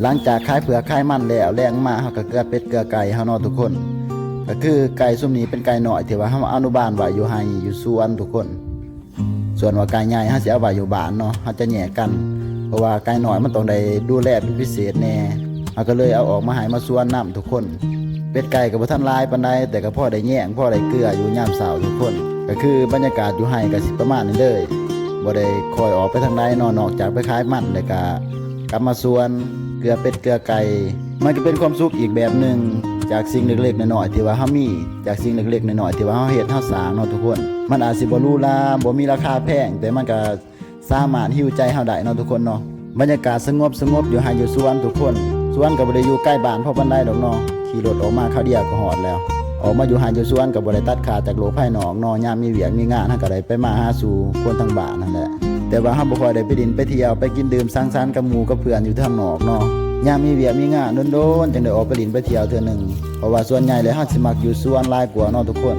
หลังจากขายเผือกขายมันแล้วแรงมาเฮาก็เกลือเป็ดเกลือไก่เฮาเนาะทุกคนก็คือไก่ซุ่มนี้เป็นไก่น้อยที่ว่าเฮาอนุบาลไว้อยู่ไห้อยู่สวนทุกคนส่วนว่าไก่ใหญ่เฮาสิเอาไว้อยู่บ้านเนาะเฮาจะแยกกันเพราะว่าไก่น้อยมันต้องได้ดูแลเป็นพิเศษแน่เฮาก็เลยเอาออกมาให้มาสวนน้ำทุกคนเป็ดไก่ก็บ่ทันหลายปานใดแต่ก็พอได้แยงพอได้เกลืออยู่ยามเช้าทุกคนก็คือบรรยากาศอยู่ไห้ก็สิประมาณนี้เลยบ่ได้คอยออกไปทางใดเนาะนอกจากไปขายมันแล้วก็กลับมาสวนเกลือเป็ดเกลือไก่มันก็เป็นความสุขอีกแบบหนึ่งจากสิ่งเล็กๆน้อยๆที่ว่าเฮามีจากสิ่งเล็กๆน้อยๆที่ว่าเฮาเฮ็ดเฮาสร้างเนาะทุกคนมันอาจสิบ่หรูหราบ่มีราคาแพงแต่มันก็สามารถฮี้วใจเฮาได้เนาะทุกคนเนาะบรรยากาศสงบอยู่ไห้อยู่สวนทุกคนสวนก็บ่ได้อยู่ใกล้บ้านเพราะปานใดดอกเนาะขี่รถออกมาคราวเดียวก็ฮอดแล้วออกมาอยู่ไห้อยู่สวนก็บ่ได้ตัดขาดจากโลกภายนอกเนาะยามมีเวียกมีงานเฮาก็ได้ไปมาหาสู่คนทางบ้านนั่นแหละแต่ว่าเฮาบ่ค่อยได้ไปดินไปเที่ยวไปกินดื่มสังสรรค์กับหมู่กับเพื่อนอยู่ทางนอกเนาะยามมีเวียกมีงานโดนๆจังได้ออกไปดินไปเที่ยวเทื่อนึงเพราะว่าส่วนใหญ่แล้วเฮาสิมักอยู่สวนหลายกว่าเนาะทุกคน